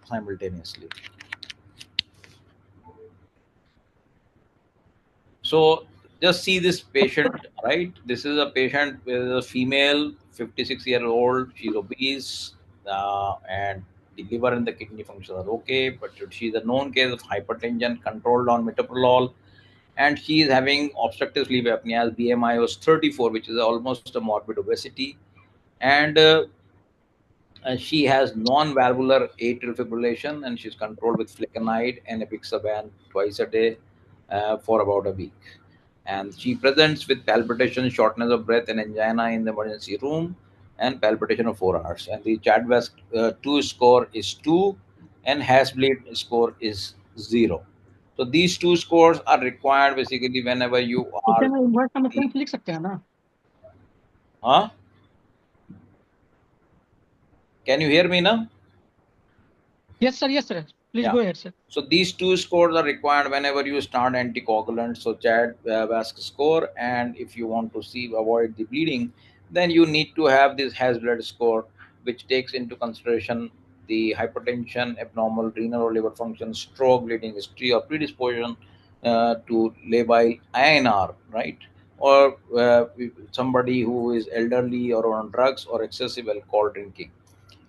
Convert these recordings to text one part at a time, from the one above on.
simultaneously. So just see this patient, right? This is a patient with a female, 56-year-old. She's obese, and the liver and the kidney function are okay, but she's a known case of hypertension controlled on metoprolol, and she is having obstructive sleep apnea. BMI was 34, which is almost a morbid obesity, and she has non-valvular atrial fibrillation, and she's controlled with flecainide and apixaban twice a day for about a week. And she presents with palpitation, shortness of breath, and angina in the emergency room, and palpitation of 4 hours. And the Chadwick 2 score is 2, and Hasbleed score is 0. So these two scores are required basically whenever you तो are. क्या मैं invert का reference लिख सकते हैं ना? Huh? Can you hear me now? Yes sir, yes sir, please Yeah. go ahead sir. So these two scores are required whenever you start anticoagulants. So Chad Vasc score, and if you want to see avoid the bleeding, then you need to have this Has blood score, which takes into consideration the hypertension, abnormal renal or liver function, stroke, bleeding history, or predisposition to labile INR, right? Or somebody who is elderly or on drugs or excessive alcohol drinking.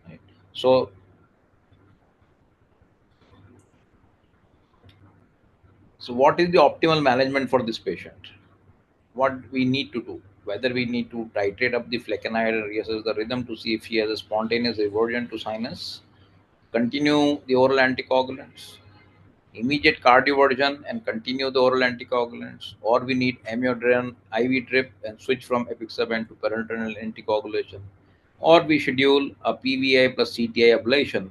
Right? So So, what is the optimal management for this patient? What we need to do? Whether we need to titrate up the flecainide and reassess the rhythm to see if he has a spontaneous reversion to sinus, continue the oral anticoagulants, immediate cardioversion and continue the oral anticoagulants, or we need amiodarone IV drip and switch from apixaban to parenteral anticoagulation, or we schedule a PVI plus CTI ablation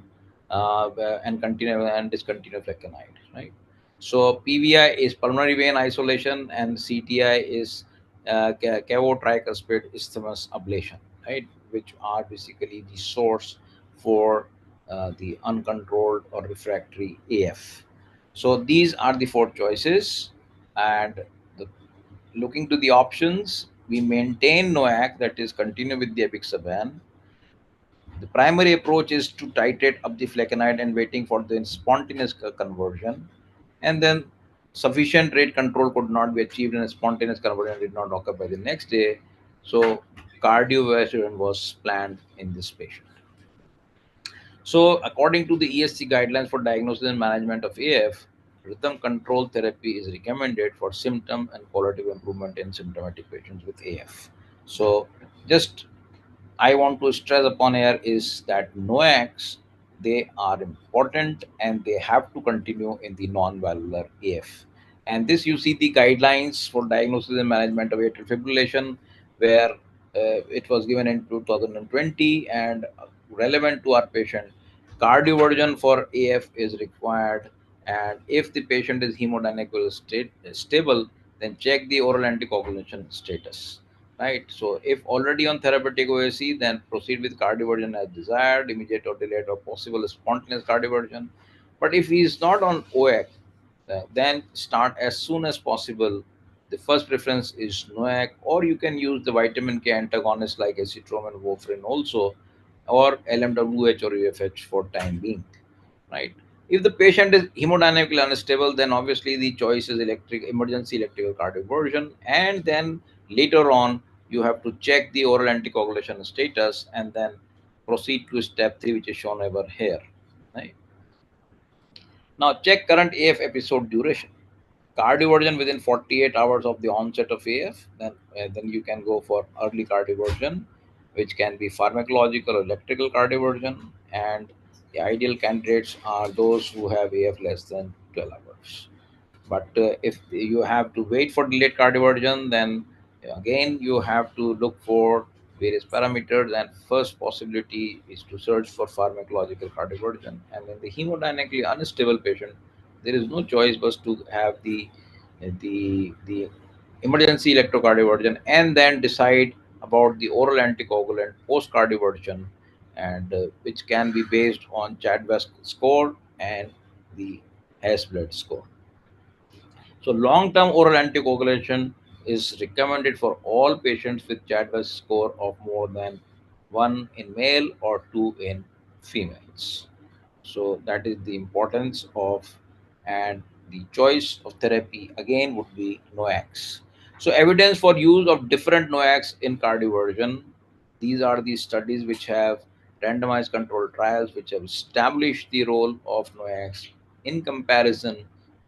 and continue and discontinue flecainide, right? So PVI is pulmonary vein isolation, and CTI is cavo-tricuspid isthmus ablation, right? Which are basically the source for the uncontrolled or refractory AF. So these are the four choices, and the, looking to the options, we maintain NOAC, that is continue with the apixaban. The primary approach is to titrate up the flecainide and waiting for the spontaneous conversion, and then sufficient rate control could not be achieved and a spontaneous conversion did not occur by the next day. So cardiovascular was planned in this patient. So, according to the ESC guidelines for diagnosis and management of AF, rhythm control therapy is recommended for symptom and qualitative improvement in symptomatic patients with AF. So, just I want to stress upon here is that NOACs, they are important and they have to continue in the non-valvular AF. And this you see the guidelines for diagnosis and management of atrial fibrillation, where it was given in 2020 and relevant to our patient. Cardioversion for AF is required, and if the patient is hemodynamically stable, then check the oral anticoagulation status, right? So if already on therapeutic OAC, then proceed with cardioversion as desired, immediate or delayed or possible spontaneous cardioversion. But if he is not on OAC, then start as soon as possible. The first preference is NOAC, or you can use the vitamin K antagonist like acetylcholine, warfarin also, or LMWH or UFH for time being, right? If the patient is hemodynamically unstable, then obviously the choice is emergency electrical cardioversion, and then later on you have to check the oral anticoagulation status and then proceed to step 3, which is shown over here, right? Now check current AF episode duration. Cardioversion within 48 hours of the onset of AF, then you can go for early cardioversion, which can be pharmacological or electrical cardioversion, and the ideal candidates are those who have AF less than 12 hours. But if you have to wait for delayed cardioversion, then again you have to look for various parameters. And first possibility is to search for pharmacological cardioversion. And in the hemodynamically unstable patient, there is no choice but to have the emergency electrocardioversion and then decide about the oral anticoagulant post cardioversion, and which can be based on Chadwick score and the Hess blood score. So long-term oral anticoagulation is recommended for all patients with Chadwick score of more than 1 in male or 2 in females. So that is the importance of, and the choice of therapy again would be NOACs. So evidence for use of different NOACs in cardioversion. These are the studies which have randomized controlled trials which have established the role of NOACs in comparison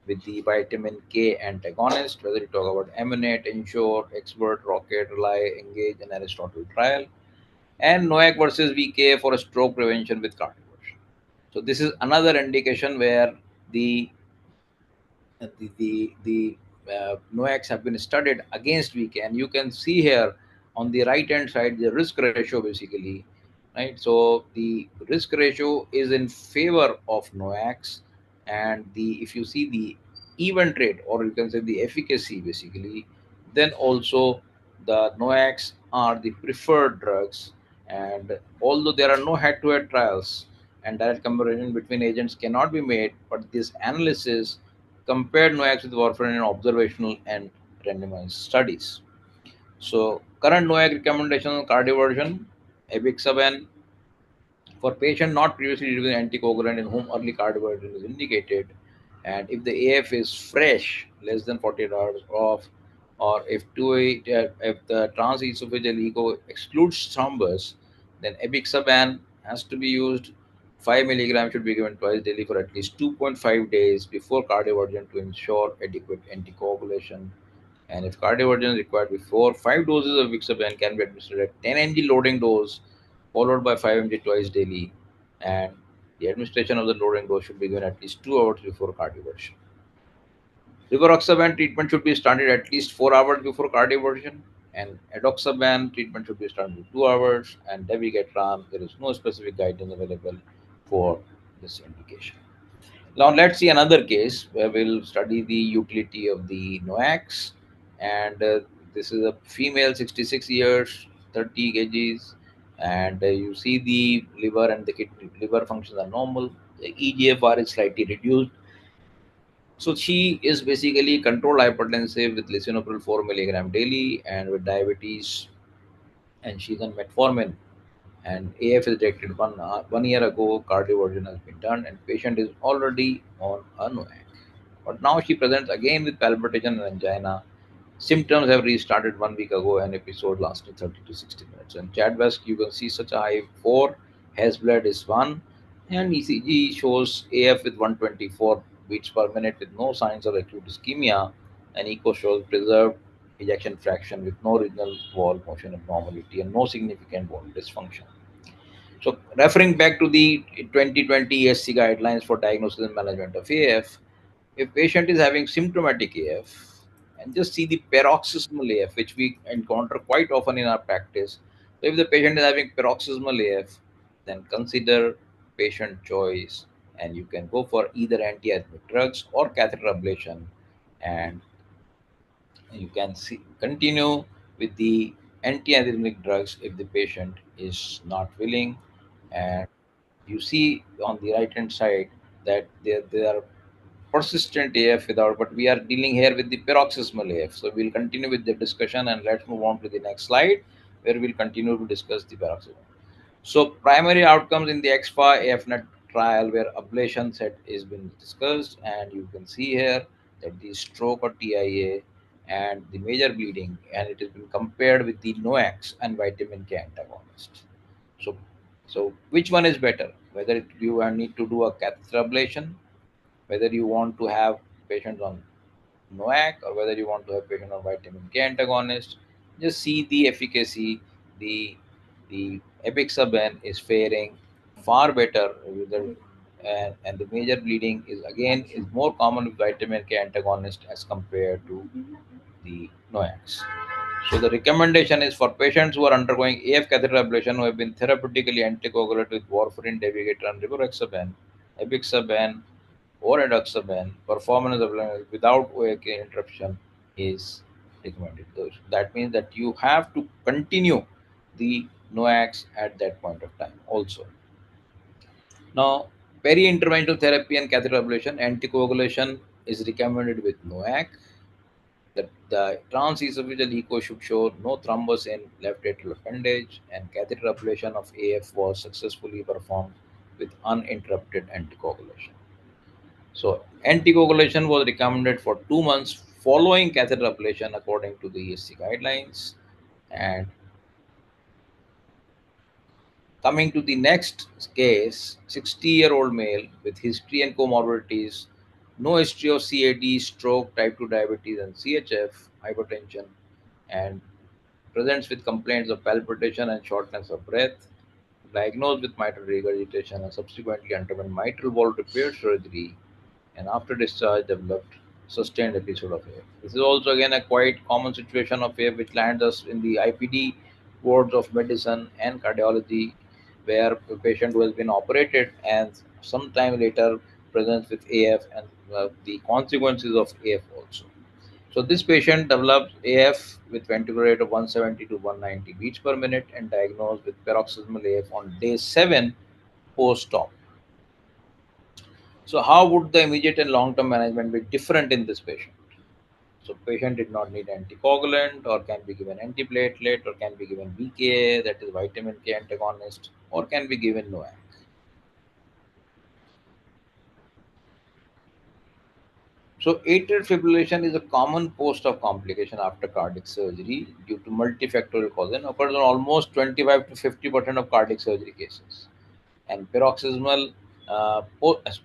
with the vitamin K antagonist, whether you talk about Eminate, Ensure, Expert, Rocket, Rely, Engage, and Aristotle trial, and NOAC versus VK for stroke prevention with cardioversion. So this is another indication where the NOACs have been studied against VK, and you can see here on the right hand side the risk ratio basically, right? So the risk ratio is in favor of NOACs, and the if you see the event rate, or you can say the efficacy basically, then also the NOACs are the preferred drugs. And although there are no head-to-head trials and direct comparison between agents cannot be made, but this analysis compared NOACs with warfarin in observational and randomized studies. So current NOAC recommendation on cardioversion, Abixaban for patient not previously using anticoagulant in whom early cardioversion is indicated, and if the AF is fresh, less than 48 hours off, or if the transesophageal echo excludes thrombus, then Abixaban has to be used. 5 milligrams should be given twice daily for at least 2.5 days before cardioversion to ensure adequate anticoagulation. And if cardioversion is required before, 5 doses of Vixaban can be administered at 10 mg loading dose, followed by 5 mg twice daily. And the administration of the loading dose should be given at least 2 hours before cardioversion. Rivaroxaban treatment should be started at least 4 hours before cardioversion, and edoxaban treatment should be started 2 hours, and dabigatran, there is no specific guidance available for this indication. Now let's see another case where we'll study the utility of the NOACs. And this is a female, 66 years, 30 kgs, and you see the liver and the kidney liver functions are normal. The EGFR is slightly reduced. So she is basically controlled hypertensive with lisinopril 4 milligram daily and with diabetes, and she's on metformin, and AF is detected 1 year ago. Cardioversion has been done, and patient is already on a NOAC. But now she presents again with palpitation and angina. Symptoms have restarted 1 week ago, an episode lasted 30 to 60 minutes. And Chadwest, you can see such a high 4, has blood is 1, and ECG shows AF with 124 beats per minute with no signs of acute ischemia, and echo shows preserved ejection fraction with no regional wall motion abnormality and no significant wall dysfunction. So, referring back to the 2020 ESC guidelines for diagnosis and management of AF, if patient is having symptomatic AF, and just see the paroxysmal AF, which we encounter quite often in our practice. So, if the patient is having paroxysmal AF, then consider patient choice, and you can go for either antiarrhythmic drugs or catheter ablation, and you can see continue with the antiarrhythmic drugs if the patient is not willing. And you see on the right hand side that there are persistent AF without, but we are dealing here with the paroxysmal AF. So we'll continue with the discussion, and let's move on to the next slide where we'll continue to discuss the paroxysmal. So primary outcomes in the XFA AFNet trial where ablation set is being discussed, and you can see here that the stroke or TIA and the major bleeding, and it has been compared with the NOACs and vitamin K antagonist. So, so which one is better? Whether you need to do a catheter ablation, whether you want to have patients on NOAC, or whether you want to have patient on vitamin K antagonist, just see the efficacy. The the Epixaban is faring far better with and the major bleeding is again is more common with vitamin K antagonist as compared to the NOACs. So the recommendation is for patients who are undergoing AF catheter ablation who have been therapeutically anticoagulated with warfarin, dabigatran, rivaroxaban, Epixaban, or edoxaban, performance of without OAK interruption is recommended. That means that you have to continue the NOACs at that point of time also. Now, peri-interventional therapy and catheter ablation, anticoagulation is recommended with NOAC. The transesophageal echo should show no thrombus in left atrial appendage, and catheter ablation of AF was successfully performed with uninterrupted anticoagulation. So anticoagulation was recommended for 2 months following catheter ablation according to the ESC guidelines. And coming to the next case, 60-year-old male with history and comorbidities, no history of CAD, stroke, type 2 diabetes, and CHF, hypertension, and presents with complaints of palpitation and shortness of breath, diagnosed with mitral regurgitation and subsequently underwent mitral valve repair surgery, and after discharge developed sustained episode of AF. This is also again a quite common situation of AF which lands us in the IPD wards of medicine and cardiology, where a patient who has been operated and sometime later presents with AF and the consequences of AF also. So this patient developed AF with ventricular rate of 170 to 190 beats per minute and diagnosed with paroxysmal AF on day 7 post-op. So how would the immediate and long-term management be different in this patient? So patient did not need anticoagulant or can be given antiplatelet or can be given VKA, that is vitamin K antagonist, or can be given NOAC. So atrial fibrillation is a common post-op complication after cardiac surgery due to multifactorial cause and occurs in almost 25 to 50% of cardiac surgery cases. And paroxysmal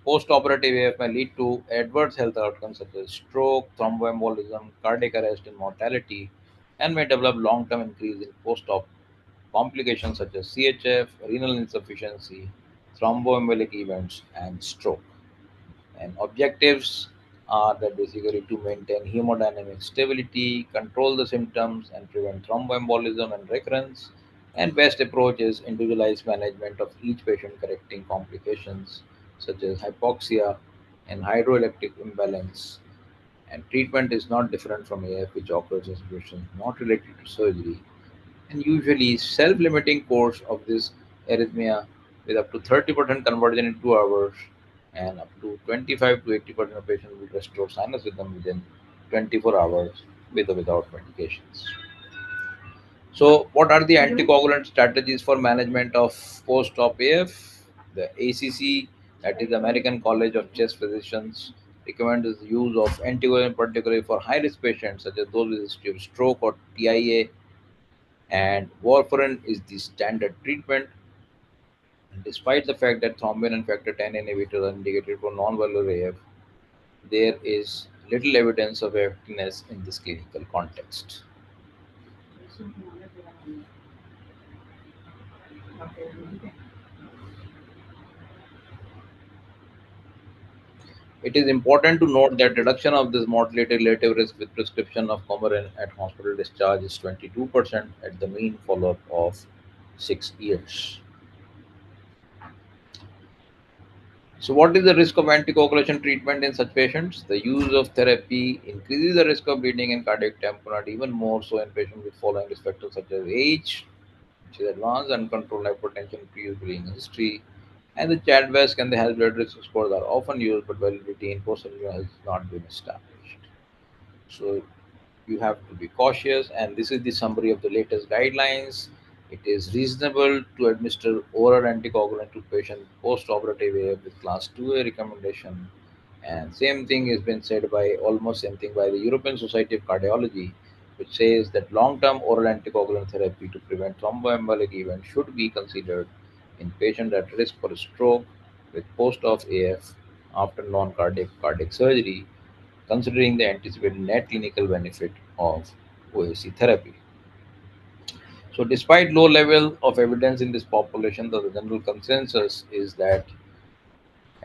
post-operative AF may lead to adverse health outcomes such as stroke, thromboembolism, cardiac arrest, and mortality, and may develop long-term increase in post-op complications such as CHF, renal insufficiency, thromboembolic events, and stroke. And objectives are that basically to maintain hemodynamic stability, control the symptoms, and prevent thromboembolism and recurrence. And best approach is individualized management of each patient, correcting complications such as hypoxia and hydroelectric imbalance. And treatment is not different from AF, which occurs in situations not related to surgery, and usually self-limiting course of this arrhythmia with up to 30% conversion in 2 hours, and up to 25 to 80% of patients will restore sinus rhythm within 24 hours with or without medications. So what are the anticoagulant strategies for management of post-op AF? The ACC, that is the American College of Chest Physicians, recommends the use of anticoagulant particularly for high-risk patients such as those with history of stroke or TIA, and warfarin is the standard treatment. And despite the fact that thrombin and factor 10 inhibitors are indicated for non-valvular AF, there is little evidence of effectiveness in this clinical context. It is important to note that reduction of this mortality relative risk with prescription of coumarin at hospital discharge is 22% at the mean follow-up of 6 years. So, what is the risk of anticoagulation treatment in such patients? The use of therapy increases the risk of bleeding and cardiac tamponade, even more so in patients with following risk factors such as age, which is advanced uncontrolled hypertension, previous bleeding history, and the CHAD-VASc and the health blood risk scores are often used, but validity in post has not been established. So you have to be cautious, and this is the summary of the latest guidelines. It is reasonable to administer oral anticoagulant to patients post-operative AF with class 2A recommendation. And same thing has been said by almost same thing by the European Society of Cardiology, which says that long-term oral anticoagulant therapy to prevent thromboembolic events should be considered in patients at risk for stroke with post-op AF after non-cardiac cardiac surgery, considering the anticipated net clinical benefit of OAC therapy. So, despite low level of evidence in this population, the general consensus is that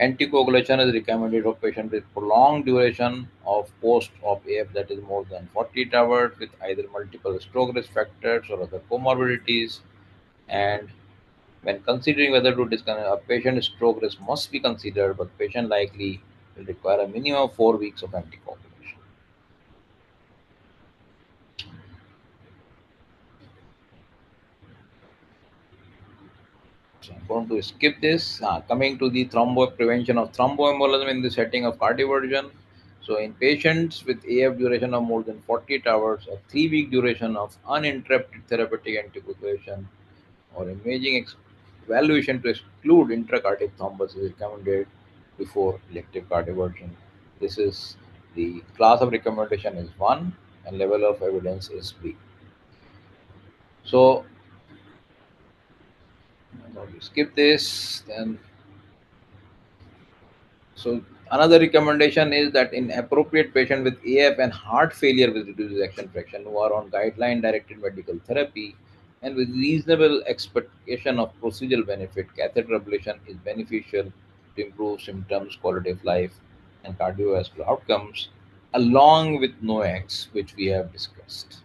anticoagulation is recommended for patients with prolonged duration of post-op AF, that is more than 48 hours, with either multiple stroke risk factors or other comorbidities. And when considering whether to discontinue a patient's stroke risk must be considered, but patient likely will require a minimum of 4 weeks of anticoagulation. So I'm going to skip this. Coming to the prevention of thromboembolism in the setting of cardioversion. So in patients with AF duration of more than 48 hours, a 3-week duration of uninterrupted therapeutic anticoagulation or imaging evaluation to exclude intracardiac thrombus is recommended before elective cardioversion. This is the class of recommendation is 1 and level of evidence is B. So now we skip this. Then so another recommendation is that in appropriate patient with AF and heart failure with reduced ejection fraction who are on guideline directed medical therapy and with reasonable expectation of procedural benefit, catheter ablation is beneficial to improve symptoms, quality of life, and cardiovascular outcomes, along with NOACs, which we have discussed.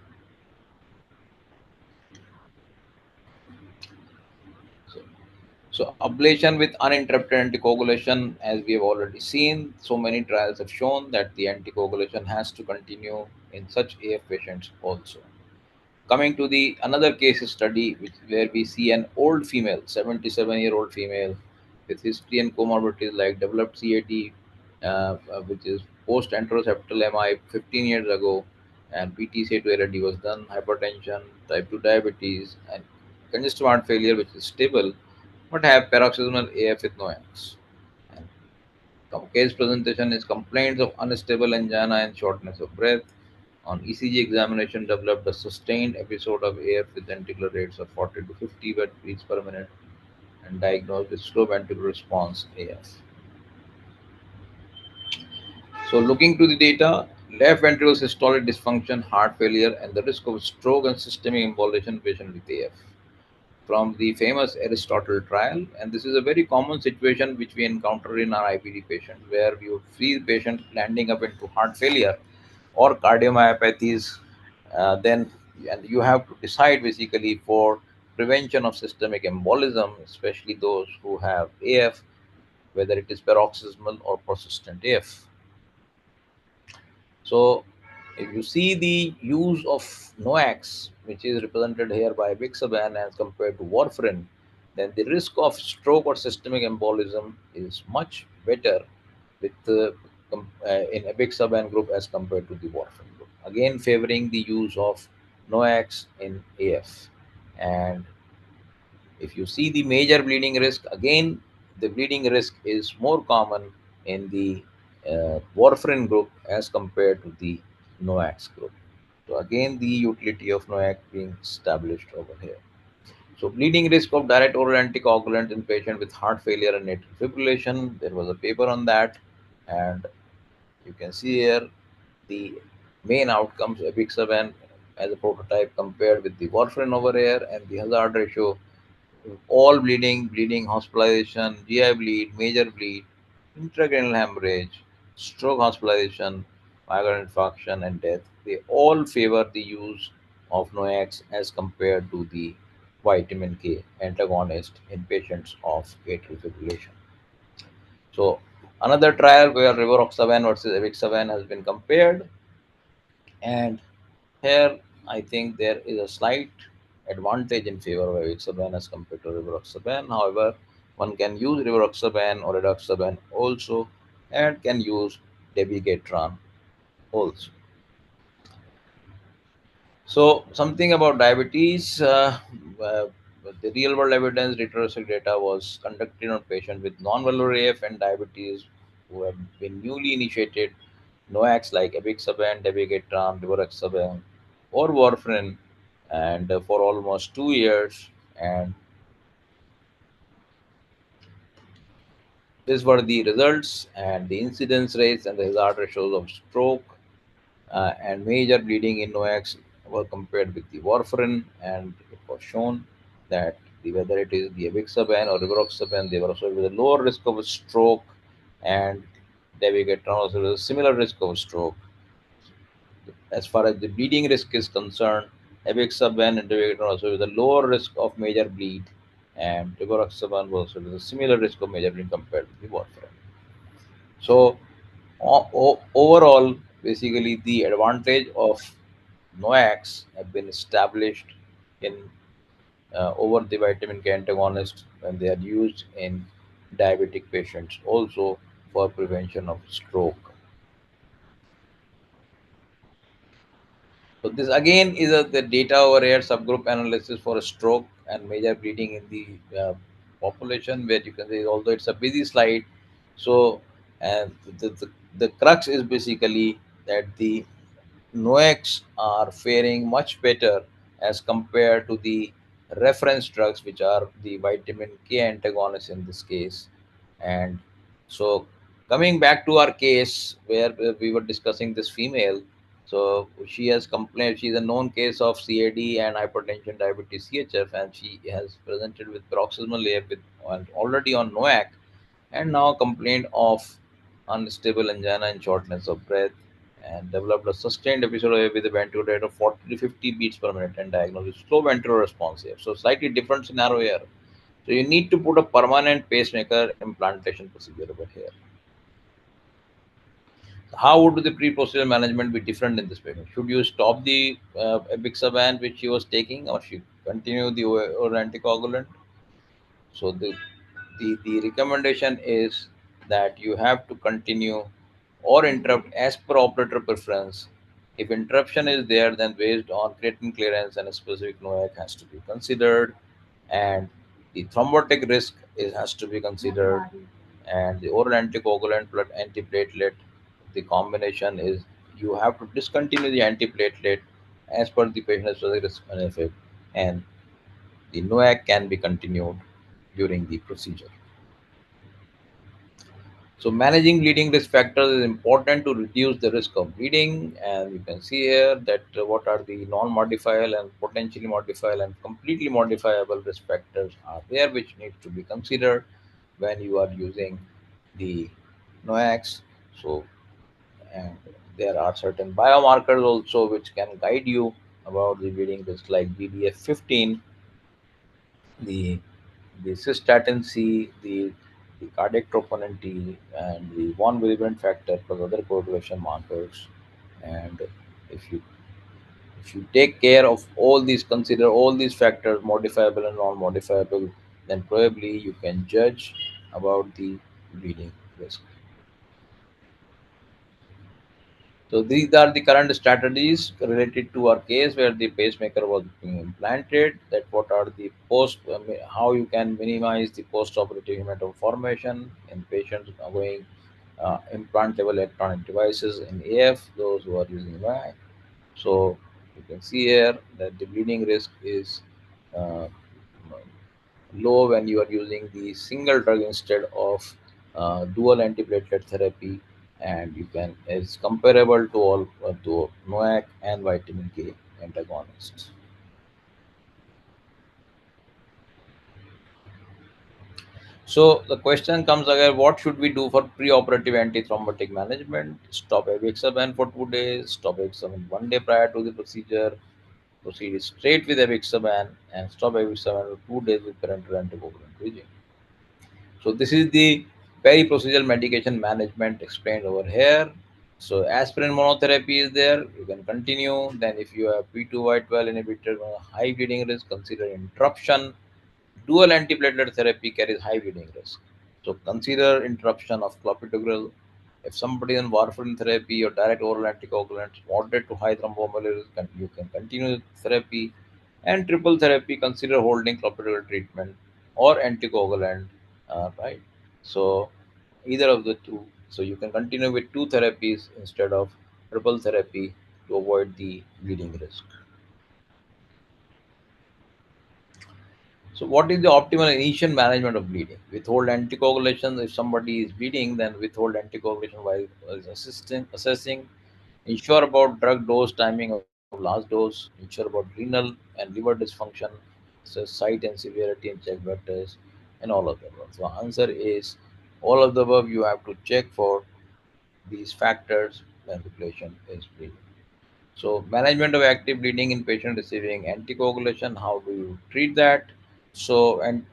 So, So ablation with uninterrupted anticoagulation, as we have already seen, so many trials have shown that the anticoagulation has to continue in such AF patients also. Coming to the another case study, where we see an old female, 77-year-old female, with history and comorbidities like developed CAT, which is post anteroseptal MI 15 years ago, and PTCA2 LAD was done, hypertension, type 2 diabetes, and congestive heart failure, which is stable, but have paroxysmal AF with no ends. And case presentation is complaints of unstable angina and shortness of breath. On ECG examination, developed a sustained episode of AF with ventricular rates of 40 to 50 beats per minute and diagnosed with slow ventricular response AF. So, looking to the data, left ventricular systolic dysfunction, heart failure, and the risk of stroke and systemic embolism in patient with AF from the famous Aristotle trial. And this is a very common situation which we encounter in our IPD patients, where we would see patients landing up into heart failure or cardiomyopathies. Then and you have to decide basically for prevention of systemic embolism, especially those who have AF, whether it is paroxysmal or persistent AF. So, if you see the use of NOACs, which is represented here by Bixaban as compared to warfarin, then the risk of stroke or systemic embolism is much better with in Bixaban group as compared to the warfarin group. Again, favoring the use of NOACs in AF. And if you see the major bleeding risk, again, the bleeding risk is more common in the warfarin group as compared to the NOACs group. So again, the utility of NOAC being established over here. So bleeding risk of direct oral anticoagulant in patient with heart failure and atrial fibrillation. There was a paper on that, and you can see here the main outcomes: Apixaban as a prototype compared with the warfarin over here, and the hazard ratio all bleeding, bleeding, hospitalization, GI bleed, major bleed, intracranial hemorrhage, stroke hospitalization, myocardial infarction, and death. They all favor the use of NOACs as compared to the vitamin K antagonist in patients of atrial fibrillation. So, another trial where rivaroxaban versus avexaban has been compared, and here, I think there is a slight advantage in favor of Avixaban as compared to Rivaroxaban. However, one can use Rivaroxaban or Redoxaban also, and can use Dabigatran also. So, something about diabetes. Uh, the real world evidence retrospective data was conducted on patients with non-valvular AF and diabetes who have been newly initiated NOACs like Abixaban, Dabigatran, Rivaroxaban, or warfarin, and for almost 2 years. And these were the results and the incidence rates and the hazard ratios of stroke and major bleeding in NOACs were compared with the warfarin, and it was shown that whether it is the Abixaban or Rivaroxaban, they were also with a lower risk of a stroke, and Dabigatran also with a similar risk of stroke. As far as the bleeding risk is concerned, Abixaban and Dabigatran also with a lower risk of major bleed, and Rivaroxaban was also with a similar risk of major bleed compared with the warfarin. So overall, basically, the advantage of NOACs have been established in over the vitamin K antagonist when they are used in diabetic patients, also for prevention of stroke. So this again is the data over here subgroup analysis for stroke and major bleeding in the population, where you can say, although it's a busy slide, so and the crux is basically that the NOACs are faring much better as compared to the reference drugs, which are the vitamin K antagonists in this case. And so, coming back to our case where we were discussing this female, so she has complained, she's a known case of CAD and hypertension, diabetes, CHF, and she has presented with paroxysmal AF with already on NOAC, and now complained of unstable angina and shortness of breath, and developed a sustained episode of with a ventilator rate of 40 to 50 beats per minute and diagnosed with slow ventricular response here. So slightly different scenario here. So you need to put a permanent pacemaker implantation procedure over here. How would the pre-procedure management be different in this patient? Should you stop the Abixaban which she was taking, or should continue the oral anticoagulant? So the recommendation is that you have to continue or interrupt as per operator preference. If interruption is there, then based on creatinine clearance and a specific NOAC has to be considered, and the thrombotic risk has to be considered, and the oral anticoagulant plus antiplatelet. The combination is you have to discontinue the antiplatelet as per the patient's specific risk benefit, and the NOAC can be continued during the procedure. So managing bleeding risk factors is important to reduce the risk of bleeding, and you can see here that what are the non-modifiable and potentially modifiable and completely modifiable risk factors are there, which need to be considered when you are using the NOACs. So, and there are certain biomarkers also which can guide you about the bleeding risk, like BDF15, the cystatin C, the cardiac troponin T, and the von Willebrand factor plus other coagulation markers. And if you take care of all these, consider all these factors, modifiable and non-modifiable, then probably you can judge about the bleeding risk. So these are the current strategies related to our case where the pacemaker was being implanted. That what are the how you can minimize the post-operative hematoma formation in patients going implantable electronic devices in AF, those who are using VAC. So you can see here that the bleeding risk is uh, low when you are using the single drug instead of dual antiplatelet therapy, and you can is comparable to all to NOAC and vitamin K antagonists. So the question comes again: what should we do for pre-operative antithrombotic management? Stop Avixaban for 2 days. Stop Avixaban 1 day prior to the procedure. Proceed straight with Avixaban and stop Avixaban for 2 days with parenteral anticoagulant bridging. So this is the peri-procedural medication management explained over here. So aspirin monotherapy is there. You can continue. Then if you have P2Y12 inhibitor, high bleeding risk, consider interruption. Dual antiplatelet therapy carries high bleeding risk. So consider interruption of clopidogrel. If somebody is on warfarin therapy or direct oral anticoagulants, moderate to high thromboembolic risk, you can continue therapy. And triple therapy, consider holding clopidogrel treatment or anticoagulant, right? So either of the two. So you can continue with two therapies instead of triple therapy to avoid the bleeding risk. So, what is the optimal initial management of bleeding? Withhold anticoagulation. If somebody is bleeding, then withhold anticoagulation while assessing. Ensure about drug dose, timing of last dose. Ensure about renal and liver dysfunction. Assess site and severity and check blood tests, and all of the above. So, answer is all of the above. You have to check for these factors when the patient is bleeding. So, management of active bleeding in patient receiving anticoagulation. How do you treat that? So, and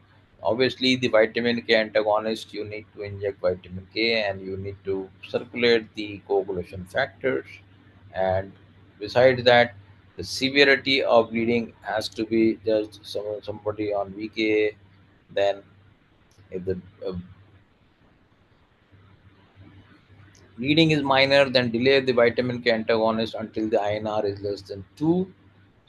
obviously the vitamin K antagonist, you need to inject vitamin K and you need to circulate the coagulation factors. And besides that, the severity of bleeding has to be just somebody on VKA. Then, if the bleeding is minor, then delay the vitamin K antagonist until the INR is less than 2.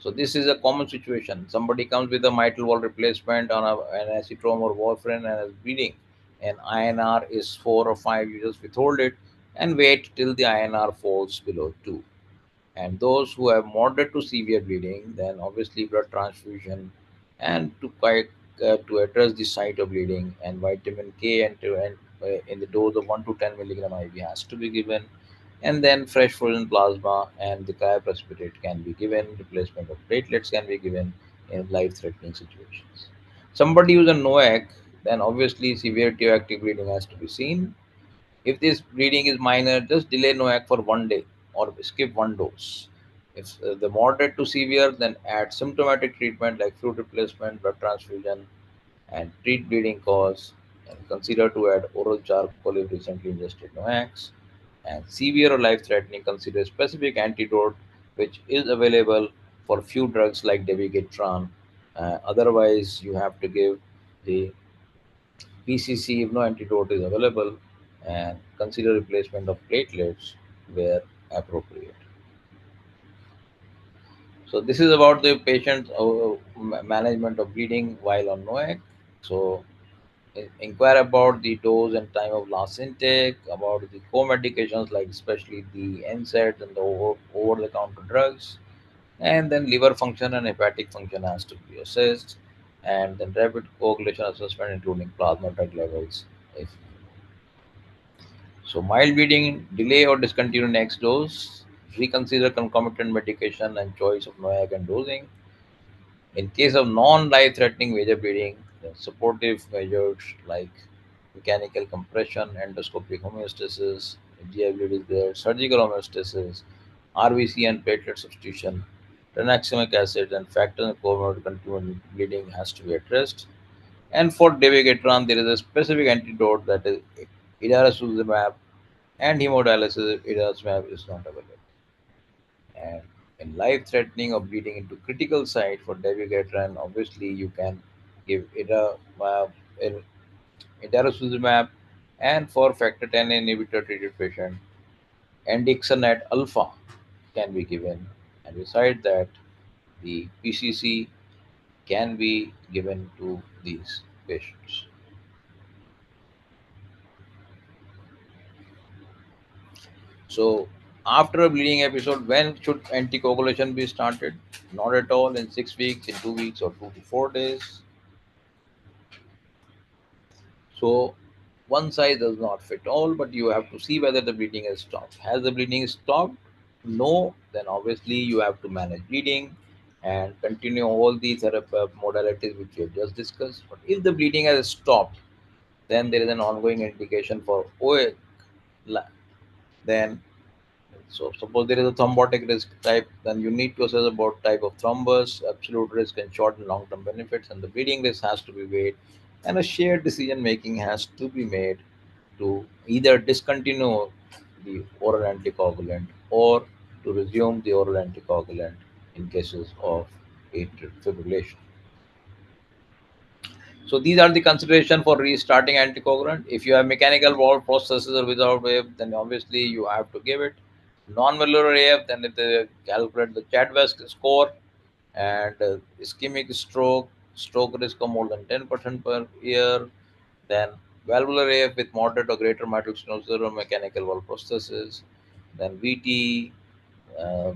So this is a common situation. Somebody comes with a mitral valve replacement on an acetylene or warfarin and is bleeding, and INR is 4 or 5. You just withhold it and wait till the INR falls below 2. And those who have moderate to severe bleeding, then obviously blood transfusion, and to address the site of bleeding, and vitamin K and in the dose of 1 to 10 milligram IV has to be given, and then fresh frozen plasma and the cryoprecipitate can be given. Replacement of platelets can be given in life-threatening situations. Somebody who's a NOAC, then obviously severity of active bleeding has to be seen. If this bleeding is minor, just delay NOAC for 1 day or skip one dose. If the moderate to severe, then add symptomatic treatment like fluid replacement, blood transfusion, and treat bleeding cause. And consider to add oral charcoal if recently ingested NOACs. And severe or life-threatening, consider specific antidote which is available for few drugs like dabigatran. Otherwise, you have to give the PCC if no antidote is available, and consider replacement of platelets where appropriate. So this is about the patient management of bleeding while on NOAC. So inquire about the dose and time of last intake, about the co-medications like especially the NSAIDs and the over-the-counter drugs, and then liver function and hepatic function has to be assessed, and then rapid coagulation assessment including plasma drug levels if so. Mild bleeding, delay or discontinue next dose, reconsider concomitant medication and choice of NOAC and dosing. In case of non-life threatening major bleeding, the supportive measures like mechanical compression, endoscopic homeostasis, if GI is there, surgical homeostasis, RVC and platelet substitution, tranexamic acid and factors and comorbid continued bleeding has to be addressed. And for dabigatran, there is a specific antidote that is idarosuzumab, and hemodialysis idarosuzumab is not available. And in life-threatening or bleeding into critical site for dabigatran, obviously you can give idarosuzumab, and for factor 10 inhibitor treated patient, andixanet alpha can be given. And beside that, the PCC can be given to these patients. So, after a bleeding episode, when should anticoagulation be started? Not at all in 6 weeks, in 2 weeks, or 2 to 4 days. So, one size does not fit all, but you have to see whether the bleeding has stopped. Has the bleeding stopped? No, then obviously you have to manage bleeding and continue all the therapy modalities which we have just discussed. But if the bleeding has stopped, then there is an ongoing indication for OA. Then so suppose there is a thrombotic risk type, then you need to assess about type of thrombus, absolute risk and short and long-term benefits, and the bleeding risk has to be weighed, and a shared decision making has to be made to either discontinue the oral anticoagulant or to resume the oral anticoagulant in cases of atrial fibrillation. So these are the consideration for restarting anticoagulant. If you have mechanical valve processes or without wave, then obviously you have to give it. Non-valvular AF, then if they calculate the Chadwick score, and ischemic stroke risk of more than 10% per year, then valvular AF with moderate or greater mitral stenosis or mechanical valve prosthesis, then VT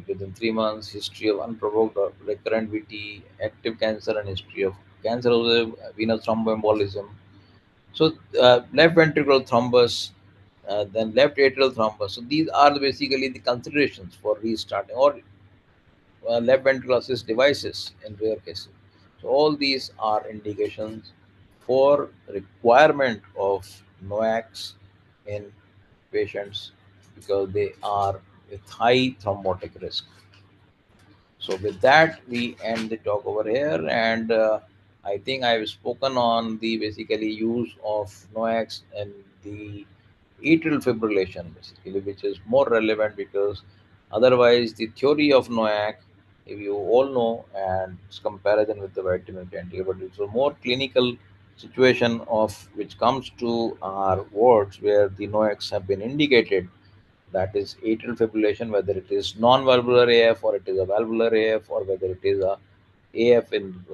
within 3 months, history of unprovoked or recurrent VT, active cancer, and history of cancer of the venous thromboembolism. So, left ventricular thrombus, then left atrial thrombus. So, these are basically the considerations for restarting, or left ventricular assist devices in rare cases. So, all these are indications for requirement of NOACs in patients because they are with high thrombotic risk. So with that, we end the talk over here, and I think I've spoken on the basically use of NOACs and the atrial fibrillation, basically, which is more relevant because otherwise the theory of NOAC, if you all know, and its comparison with the vitamin K but it's a more clinical situation of which comes to our wards where the NOACs have been indicated, that is atrial fibrillation, whether it is non-valvular AF or it is a valvular AF, or whether it is a AF in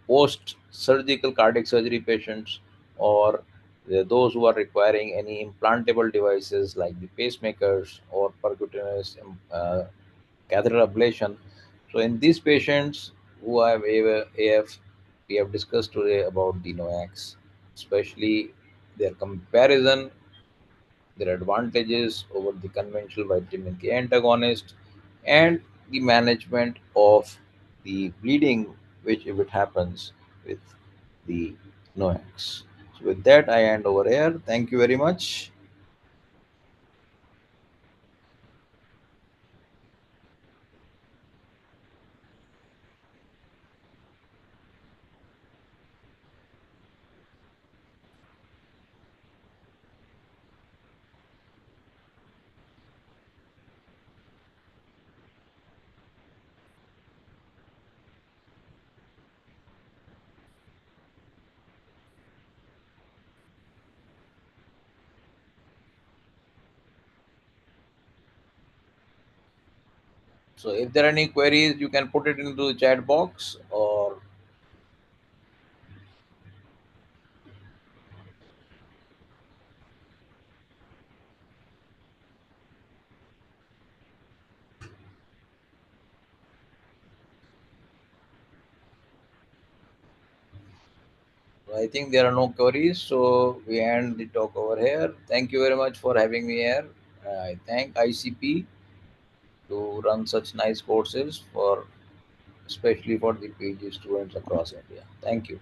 post-surgical cardiac surgery patients, or those who are requiring any implantable devices like the pacemakers or percutaneous catheter ablation. So in these patients who have AF, we have discussed today about the NOACs, especially their comparison, their advantages over the conventional vitamin K antagonist, and the management of the bleeding, which if it happens with the NOACs. So with that, I end over here. Thank you very much. So if there are any queries, you can put it into the chat box, or I think there are no queries. So we end the talk over here. Thank you very much for having me here. I thank ICP to run such nice courses for, especially for the PG students across India. Thank you.